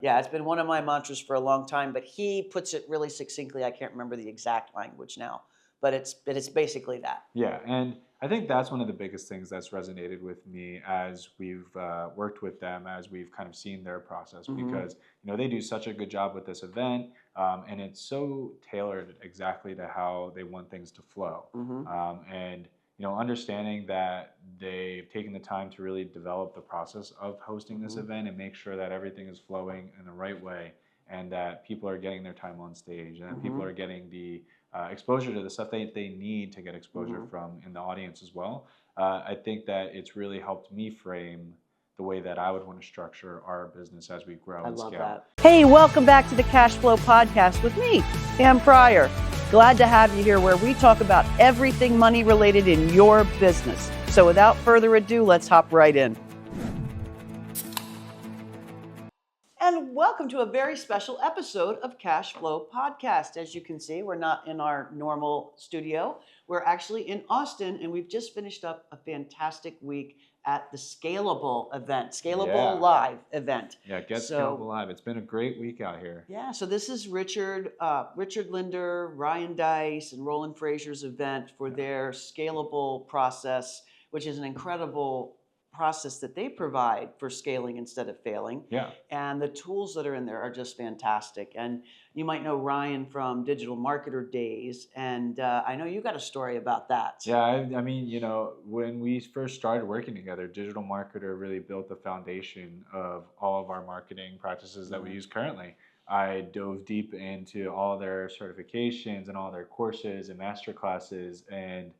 Yeah, it's been one of my mantras for a long time, but he puts it really succinctly. I can't remember the exact language now, but it's basically that. Yeah, and I think that's one of the biggest things that's resonated with me as we've worked with them, as we've kind of seen their process, because they do such a good job with this event, and it's so tailored exactly to how they want things to flow, and understanding that they've taken the time to really develop the process of hosting this event and make sure that everything is flowing in the right way, and that people are getting their time on stage, and that people are getting the exposure to the stuff they need to get exposure from in the audience as well. I think that it's really helped me frame the way that I would want to structure our business as we grow and love scale. that. Hey, welcome back to the Cash Flow Podcast with me, Pam Pryor. Glad to have you here where we talk about everything money related in your business. So without further ado, let's hop right in. And welcome to a very special episode of Cash Flow Podcast. As you can see, we're not in our normal studio. We're actually in Austin, and we've just finished up a fantastic week at the Scalable event, Scalable Live event. Yeah, Get Scalable Live. It's been a great week out here. Yeah, so this is Richard Linder, Ryan Dice, and Roland Frazier's event for their Scalable process, which is an incredible process that they provide for scaling instead of failing. Yeah. And the tools that are in there are just fantastic. And you might know Ryan from Digital Marketer Days, and I know you got a story about that. Yeah, I mean, when we first started working together, Digital Marketer really built the foundation of all of our marketing practices that we use currently. I dove deep into all their certifications and all their courses and master classes, and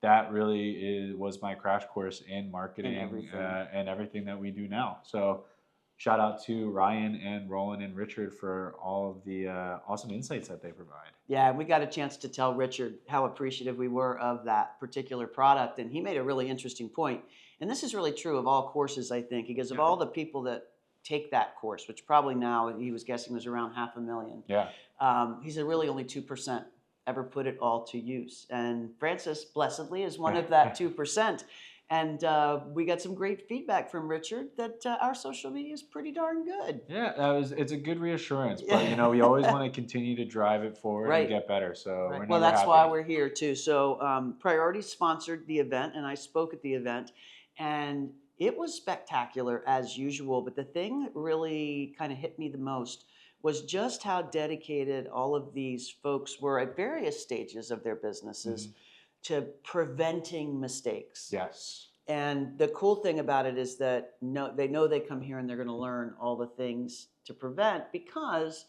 that really was my crash course in marketing and everything that we do now. So shout out to Ryan and Roland and Richard for all of the awesome insights that they provide. Yeah, we got a chance to tell Richard how appreciative we were of that particular product, and he made a really interesting point. And this is really true of all courses, I think, because of all the people that take that course, which probably now he was guessing was around 500,000. Yeah. He said really only 2% ever put it all to use. And Francis, blessedly, is one of that 2%. And we got some great feedback from Richard that our social media is pretty darn good. Yeah, it's a good reassurance. But we always want to continue to drive it forward and get better. So we're never that's happy. why we're here too. So Priority sponsored the event, and I spoke at the event, and it was spectacular as usual. But the thing that really kind of hit me the most was just how dedicated all of these folks were at various stages of their businesses to preventing mistakes. Yes. And the cool thing about it is that they know they come here and they're going to learn all the things to prevent because,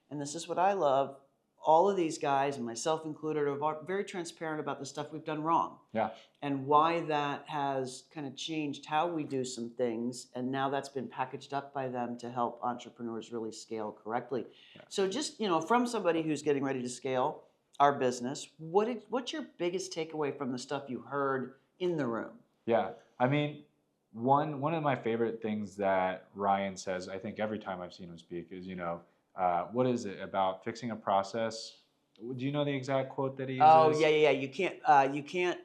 and this is what I love, all of these guys, and myself included, are very transparent about the stuff we've done wrong. Yeah. And why that has kind of changed how we do some things. And now that's been packaged up by them to help entrepreneurs really scale correctly. Yeah. So just, from somebody who's getting ready to scale our business, what's your biggest takeaway from the stuff you heard in the room? Yeah. I mean, one of my favorite things that Ryan says, I think every time I've seen him speak is, what is it about fixing a process? Do you know the exact quote that he uses? Oh, yeah. You can't.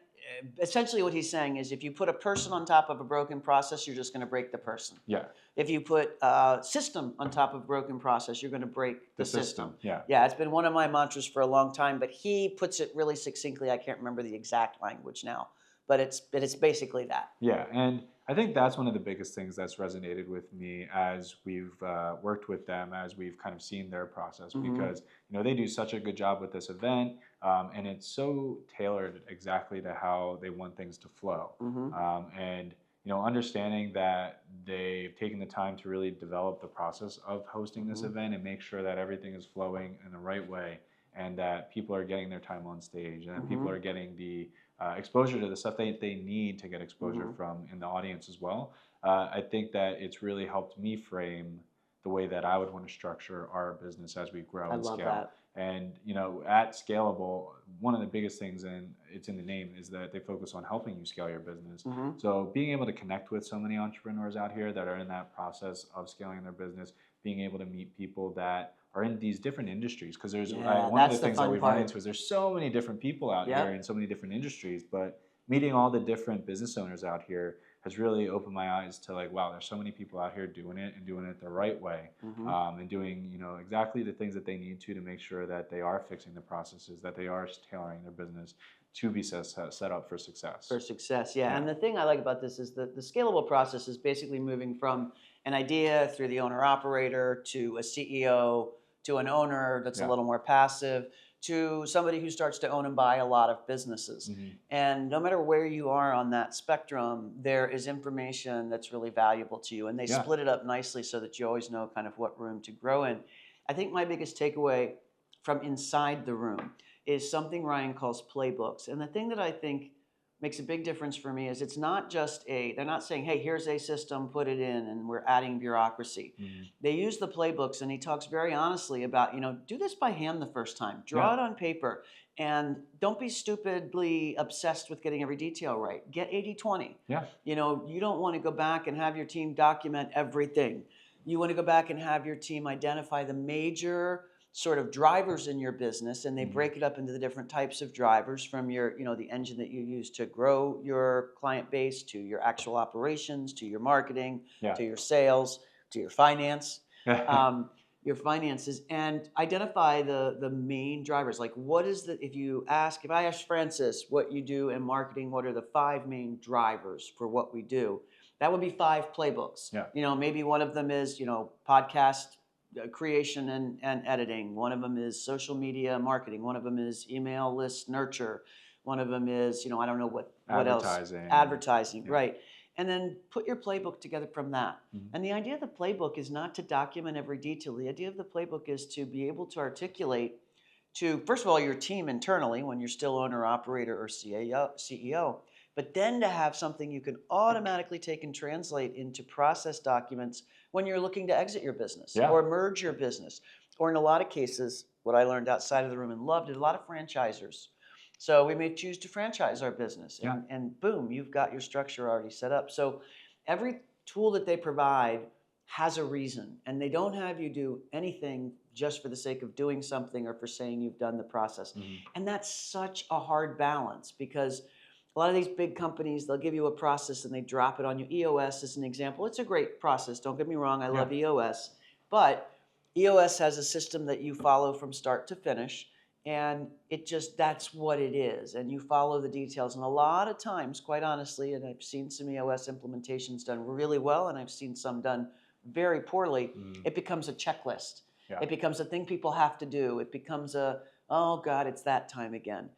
Essentially, what he's saying is, if you put a person on top of a broken process, you're just going to break the person. Yeah. If you put a system on top of a broken process, you're going to break the system. Yeah. Yeah, it's been one of my mantras for a long time, but he puts it really succinctly. I can't remember the exact language now, but it's basically that. Yeah, and I think that's one of the biggest things that's resonated with me as we've worked with them, as we've kind of seen their process, because they do such a good job with this event, and it's so tailored exactly to how they want things to flow, and understanding that they've taken the time to really develop the process of hosting this event and make sure that everything is flowing in the right way, and that people are getting their time on stage, and that people are getting the exposure to the stuff they need to get exposure from in the audience as well. I think that it's really helped me frame the way that I would want to structure our business as we grow and scale. That. And at Scalable, one of the biggest things, and it's in the name, is that they focus on helping you scale your business. So being able to connect with so many entrepreneurs out here that are in that process of scaling their business, being able to meet people that are in these different industries, because there's one of the things that we've run into is there's so many different people out here in so many different industries, but meeting all the different business owners out here has really opened my eyes to like, wow, there's so many people out here doing it and doing it the right way, and doing, you know, exactly the things that they need to make sure that they are fixing the processes, that they are tailoring their business to be set up for success. For success, yeah. And the thing I like about this is that the scalable process is basically moving from an idea through the owner-operator to a CEO to an owner that's a little more passive to somebody who starts to own and buy a lot of businesses. And no matter where you are on that spectrum, there is information that's really valuable to you. And they split it up nicely so that you always know kind of what room to grow in. I think my biggest takeaway from inside the room is something Ryan calls playbooks. And the thing that I think makes a big difference for me is it's not just they're not saying, hey, here's a system, put it in, and we're adding bureaucracy. They use the playbooks, and he talks very honestly about, you know, do this by hand the first time. Draw it on paper, and don't be stupidly obsessed with getting every detail right. Get 80-20. You know, you don't want to go back and have your team document everything. You want to go back and have your team identify the major sort of drivers in your business, and they break it up into the different types of drivers from your, you know, the engine that you use to grow your client base, to your actual operations, to your marketing, to your sales, to your finance, your finances, and identify the main drivers. Like, what is if I ask Francis what you do in marketing, what are the 5 main drivers for what we do? That would be 5 playbooks. You know, maybe one of them is, you know, podcast creation and editing. One of them is social media marketing. One of them is email list nurture. One of them is, you know, I don't know what else. Advertising, right. And then put your playbook together from that. And the idea of the playbook is not to document every detail. The idea of the playbook is to be able to articulate to, first of all, your team internally when you're still owner, operator, or CEO, but then to have something you can automatically take and translate into process documents when you're looking to exit your business or merge your business. Or in a lot of cases, what I learned outside of the room and loved is a lot of franchisors. So we may choose to franchise our business and boom, you've got your structure already set up. So every tool that they provide has a reason, and they don't have you do anything just for the sake of doing something or for saying you've done the process. And that's such a hard balance, because a lot of these big companies, they'll give you a process and they drop it on you. EOS is an example. It's a great process. Don't get me wrong. I love EOS. But EOS has a system that you follow from start to finish. And that's what it is. And you follow the details. And a lot of times, quite honestly, and I've seen some EOS implementations done really well, and I've seen some done very poorly, it becomes a checklist. It becomes a thing people have to do. It becomes oh God, it's that time again.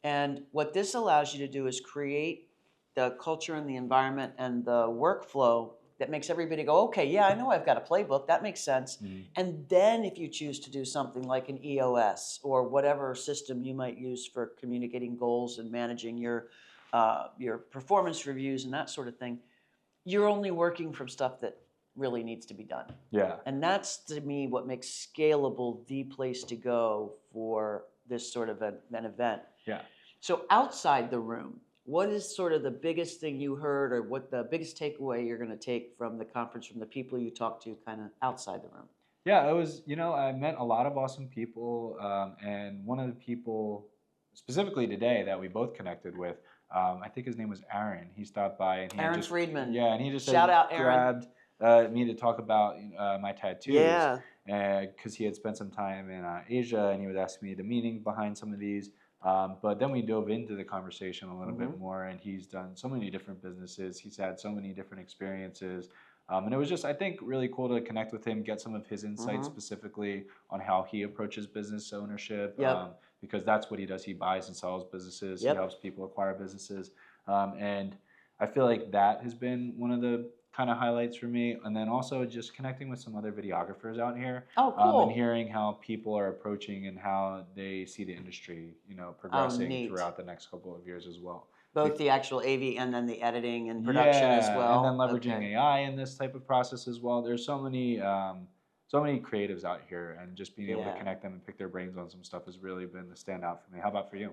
And what this allows you to do is create the culture and the environment and the workflow that makes everybody go, okay, yeah, I know I've got a playbook. That makes sense. And then if you choose to do something like an EOS or whatever system you might use for communicating goals and managing your performance reviews and that sort of thing, you're only working from stuff that really needs to be done. And that's, to me, what makes Scalable the place to go for this sort of an event. So outside the room, what is sort of the biggest thing you heard, or what the biggest takeaway you're going to take from the conference, from the people you talked to kind of outside the room? Yeah, it was, you know, I met a lot of awesome people, and one of the people specifically today that we both connected with, I think his name was Aaron. He stopped by and Aaron Friedman. Yeah, and he just shout out Aaron. Grabbed me to talk about my tattoos. Because he had spent some time in Asia, and he was asking me the meaning behind some of these. But then we dove into the conversation a little bit more, and he's done so many different businesses. He's had so many different experiences. And it was just, I think, really cool to connect with him, get some of his insights specifically on how he approaches business ownership, because that's what he does. He buys and sells businesses. He helps people acquire businesses. And I feel like that has been one of the kind of highlights for me. And then also just connecting with some other videographers out here. And hearing how people are approaching and how they see the industry, you know, progressing throughout the next couple of years as well. Both the actual AV and then the editing and production as well. And then leveraging AI in this type of process as well. There's so many creatives out here, and just being able to connect them and pick their brains on some stuff has really been the standout for me. How about for you?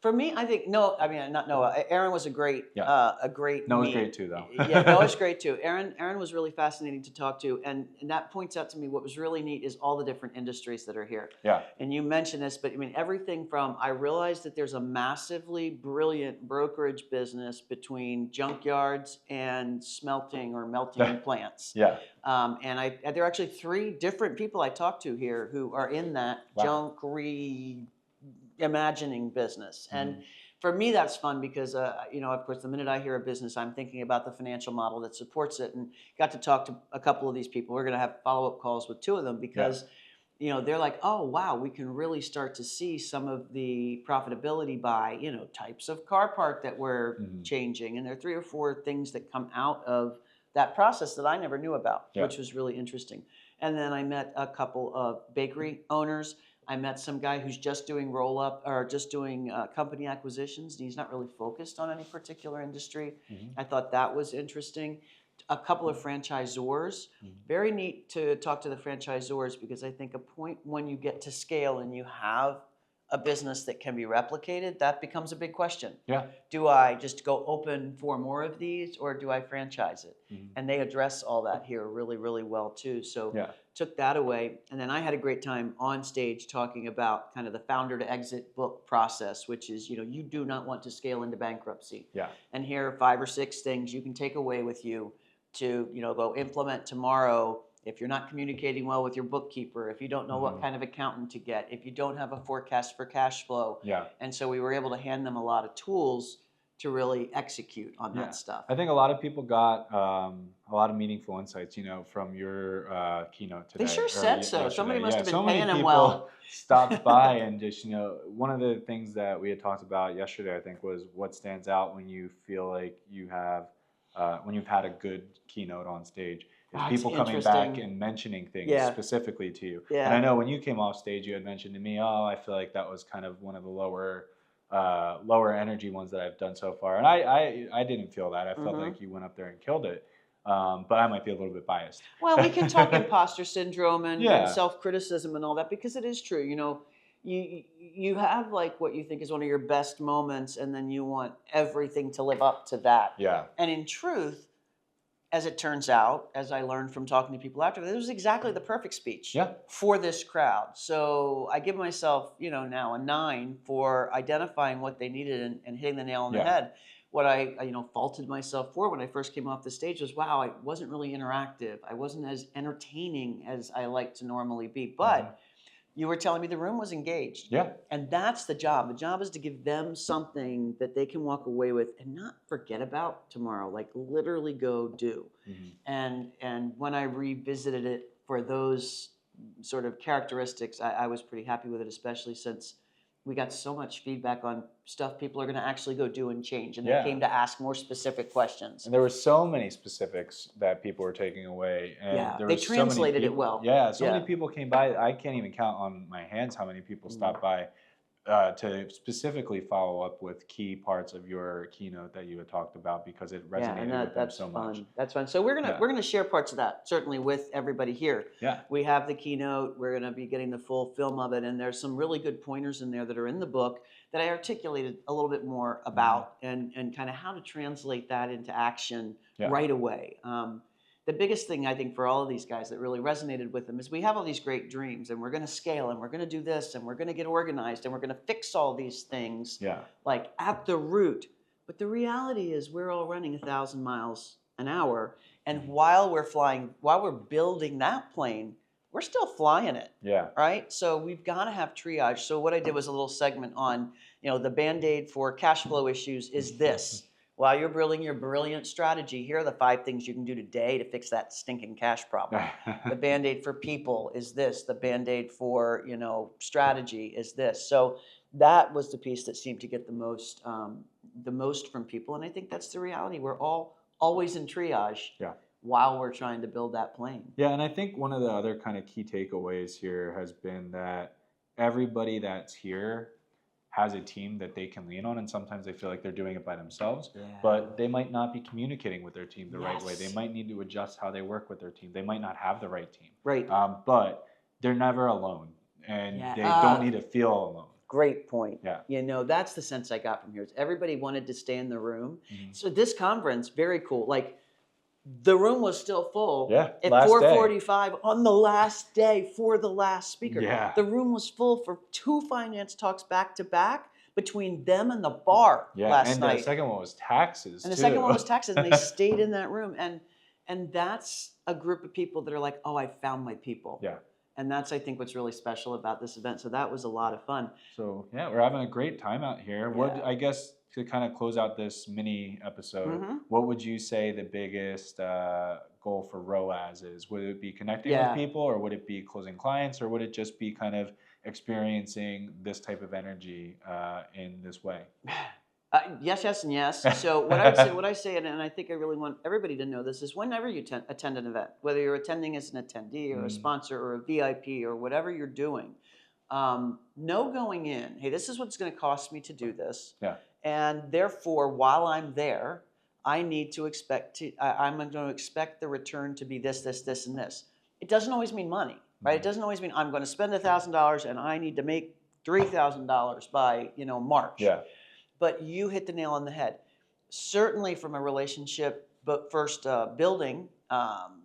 For me, I think not Noah. Aaron was Yeah. a great Noah's meet. great too, though. Yeah, Noah's great too. Aaron was really fascinating to talk to, and that points out to me what was really neat is all the different industries that are here. Yeah. And you mentioned this, but I mean everything from I realized that there's a massively brilliant brokerage business between junkyards and smelting or melting plants. Yeah. And there are actually 3 different people I talked to here who are in that Wow. junk reimagining business. And for me, that's fun because, of course, the minute I hear a business, I'm thinking about the financial model that supports it. And got to talk to a couple of these people. We're going to have follow-up calls with 2 of them because, they're like, oh, wow, we can really start to see some of the profitability by, types of car part that we're changing. And there are 3 or 4 things that come out of that process that I never knew about, which was really interesting. And then I met a couple of bakery owners. I met some guy who's just doing roll-up or just doing company acquisitions. And he's not really focused on any particular industry. I thought that was interesting. A couple of franchisors. Very neat to talk to the franchisors because I think a point when you get to scale and you have a business that can be replicated, that becomes a big question. Yeah. Do I just go open 4 more of these or do I franchise it? And they address all that here really, really well too. So took that away. And then I had a great time on stage talking about kind of the founder to exit book process, which is, you do not want to scale into bankruptcy. Yeah. And here are 5 or 6 things you can take away with you to, go implement tomorrow. If you're not communicating well with your bookkeeper, if you don't know what kind of accountant to get, if you don't have a forecast for cash flow. Yeah. And so we were able to hand them a lot of tools to really execute on that stuff. I think a lot of people got a lot of meaningful insights, from your keynote today. They sure said so. Yesterday. Somebody must have been so paying many them people well. stopped by and just, one of the things that we had talked about yesterday, I think, was what stands out when you feel like you have, when you've had a good keynote on stage. Is people coming back and mentioning things specifically to you. Yeah. And I know when you came off stage, you had mentioned to me, I feel like that was kind of one of the lower energy ones that I've done so far. And I didn't feel that. I felt like you went up there and killed it. But I might be a little bit biased. Well, we can talk imposter syndrome and self-criticism and all that because it is true. You have like what you think is one of your best moments and then you want everything to live up to that. Yeah. And in truth, as it turns out, as I learned from talking to people after, this was exactly the perfect speech for this crowd. So I give myself, now a 9 for identifying what they needed and hitting the nail on the head. What I faulted myself for when I first came off the stage was, wow, I wasn't really interactive. I wasn't as entertaining as I like to normally be. But you were telling me the room was engaged. Yeah. And that's the job. The job is to give them something that they can walk away with and not forget about tomorrow, like literally go do. And when I revisited it for those sort of characteristics, I was pretty happy with it, especially since we got so much feedback on stuff people are going to actually go do and change. And they came to ask more specific questions. And there were so many specifics that people were taking away. And they translated it well. Yeah, so many people came by. I can't even count on my hands how many people stopped by to specifically follow up with key parts of your keynote that you had talked about because it resonated with them so much. That's fun. So we're gonna share parts of that certainly with everybody here. Yeah. We have the keynote. We're gonna be getting the full film of it, and there's some really good pointers in there that are in the book that I articulated a little bit more about and kind of how to translate that into action right away. The biggest thing I think for all of these guys that really resonated with them is we have all these great dreams and we're going to scale and we're going to do this and we're going to get organized and we're going to fix all these things like at the root. But the reality is we're all running 1,000 miles an hour. And while we're building that plane, we're still flying it. Yeah. Right. So we've got to have triage. So what I did was a little segment on, the Band-Aid for cash flow issues is this. While you're building your brilliant strategy, here are the 5 things you can do today to fix that stinking cash problem. The Band-Aid for people is this. The Band-Aid for, strategy is this. So that was the piece that seemed to get the most from people. And I think that's the reality. We're all always in triage while we're trying to build that plane. Yeah, and I think one of the other kind of key takeaways here has been that everybody that's here has a team that they can lean on, and sometimes they feel like they're doing it by themselves, but they might not be communicating with their team the right way. They might need to adjust how they work with their team. They might not have the right team. Right. But they're never alone, and they don't need to feel alone. Great point. Yeah. You know, that's the sense I got from here. Is everybody wanted to stay in the room. Mhm. So this conference, very cool. Like the room was still full Yeah, at last day. 4:45 on the last day for the last speaker. Yeah. The room was full for 2 finance talks back to back between them and the bar last night. And the second one was taxes And the too. second one was taxes, and they stayed in that room. And that's a group of people that are like, oh, I found my people. Yeah. And that's, I think, what's really special about this event. So that was a lot of fun. So yeah, we're having a great time out here. What Yeah. I guess to kind of close out this mini episode, Mhm. what would you say the biggest goal for ROAS is? Would it be connecting Yeah. with people, or would it be closing clients, or would it just be kind of experiencing this type of energy in this way? Yes, yes, and yes. So what I say, and I think I really want everybody to know this, is whenever you attend an event, whether you're attending as an attendee or a sponsor or a VIP or whatever you're doing, know going in, hey, this is what it's going to cost me to do this. Yeah. And therefore, while I'm there, I need to I'm going to expect the return to be this, this, this, and this. It doesn't always mean money, right? It doesn't always mean I'm going to spend $1,000 and I need to make $3,000 by, March. Yeah. But you hit the nail on the head. Certainly from a relationship, but first building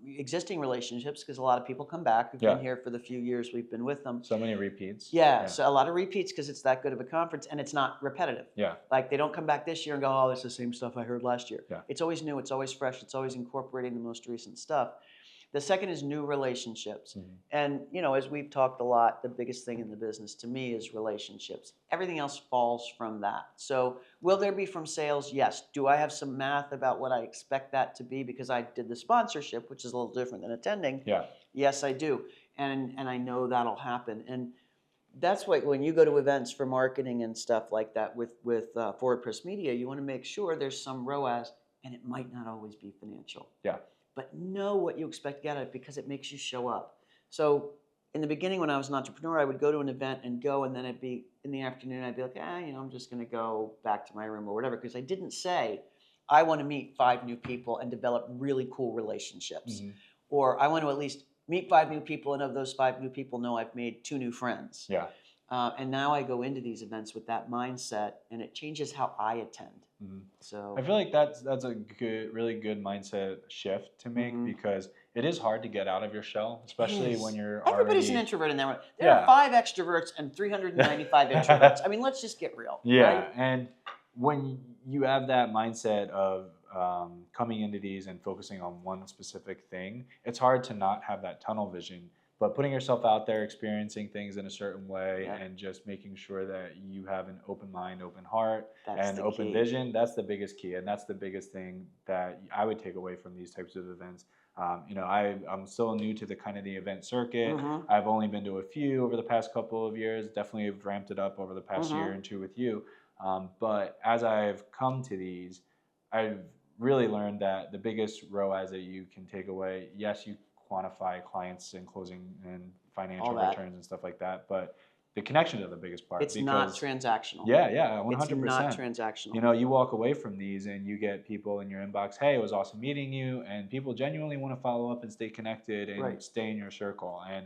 existing relationships, because a lot of people come back who've been here for the few years we've been with them. So many repeats. Yeah, so a lot of repeats because it's that good of a conference and it's not repetitive. Yeah. Like they don't come back this year and go, oh, it's the same stuff I heard last year. Yeah. It's always new, it's always fresh, it's always incorporating the most recent stuff. The second is new relationships. And, as we've talked a lot, the biggest thing in the business to me is relationships. Everything else falls from that. So will there be from sales? Yes. Do I have some math about what I expect that to be because I did the sponsorship, which is a little different than attending? Yeah. Yes, I do. And I know that'll happen. And that's why when you go to events for marketing and stuff like that with Forward Press Media, you want to make sure there's some ROAS, and it might not always be financial. Yeah. But know what you expect to get out of it because it makes you show up. So in the beginning when I was an entrepreneur, I would go to an event and then it'd be in the afternoon, I'd be like, I'm just going to go back to my room or whatever, because I didn't say, I want to meet 5 new people and develop really cool relationships. Or I want to at least meet 5 new people, and of those 5 new people, know I've made 2 new friends. Yeah. And now I go into these events with that mindset, and it changes how I attend. So I feel like that's a really good mindset shift to make, because it is hard to get out of your shell, especially when you're everybody's an introvert in that way. There are 5 extroverts and 395 introverts. I mean, let's just get real. Yeah, right? and when you have that mindset of coming into these and focusing on one specific thing, it's hard to not have that tunnel vision. But putting yourself out there, experiencing things in a certain way, and just making sure that you have an open mind, open heart, and open vision, that's the biggest key. And that's the biggest thing that I would take away from these types of events. I'm still new to the event circuit. I've only been to a few over the past couple of years. Definitely have ramped it up over the past year and 2 with you. But as I've come to these, I've really learned that the biggest ROAS that you can take away, yes, you quantify clients and closing and financial returns and stuff like that, but the connections are the biggest part. It's not transactional. Yeah, 100%. It's not transactional. You walk away from these and you get people in your inbox, hey, it was awesome meeting you, and people genuinely want to follow up and stay connected and stay in your circle. And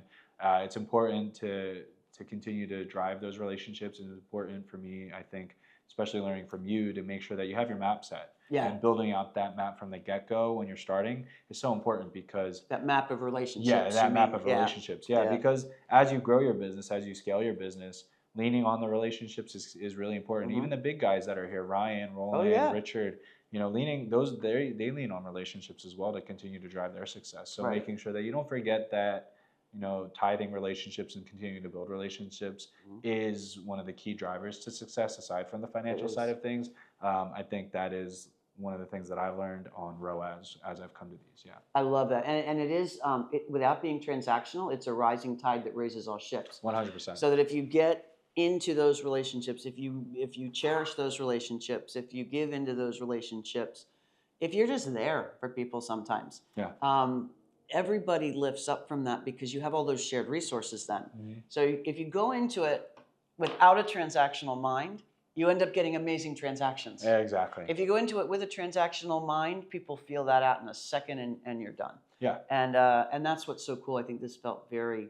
it's important to continue to drive those relationships. It's important for me, I think, especially learning from you, to make sure that you have your map set. Yeah. And building out that map from the get-go when you're starting is so important, because that map of relationships. Yeah, that map of relationships. Yeah, because as you grow your business, as you scale your business, leaning on the relationships is really important. Even the big guys that are here, Ryan, Roland, Richard, leaning they lean on relationships as well to continue to drive their success. So making sure that you don't forget that tithing relationships and continuing to build relationships is one of the key drivers to success, aside from the financial side of things. I think that is one of the things that I've learned on ROAS as I've come to these. Yeah, I love that, and it is without being transactional, it's a rising tide that raises all ships. 100%. So that if you get into those relationships, if you cherish those relationships, if you give into those relationships, if you're just there for people sometimes, everybody lifts up from that, because you have all those shared resources then. So if you go into it without a transactional mind, you end up getting amazing transactions. Yeah, exactly. If you go into it with a transactional mind, people feel that out in a second, and you're done. Yeah. And that's what's so cool. I think this felt very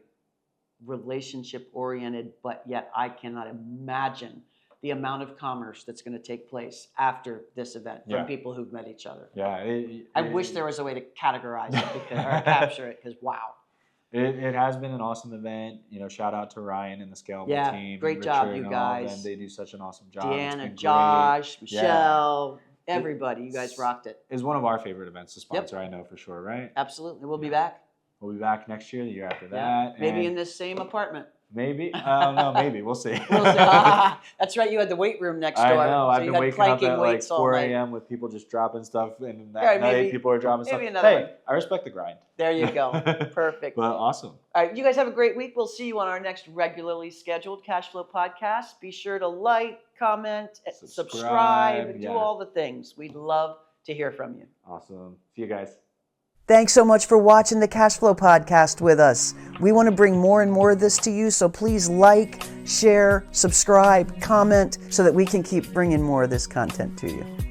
relationship oriented, but yet I cannot imagine the amount of commerce that's going to take place after this event from people who've met each other. Yeah. I wish there was a way to categorize it or capture it, because wow. It has been an awesome event. Shout out to Ryan and the Scalable team. Great and job, Richard you and all of guys. them. They do such an awesome job. Deanna, Josh, Michelle, everybody. You guys rocked it. It's one of our favorite events to sponsor, I know for sure, right? Absolutely. We'll be back. We'll be back next year, the year after that. Maybe in this same apartment. Maybe. I don't know. Maybe. We'll see. That's right. You had the weight room next door. I know. So I've been waking up at like 4 a.m. a.m. with people just dropping stuff. And that night, people are dropping stuff. Hey, one. I respect the grind. There you go. Perfect. But awesome. All right. You guys have a great week. We'll see you on our next regularly scheduled Cash Flow podcast. Be sure to like, comment, subscribe, do all the things. We'd love to hear from you. Awesome. See you guys. Thanks so much for watching the Cash Flow podcast with us. We want to bring more and more of this to you, so please like, share, subscribe, comment, so that we can keep bringing more of this content to you.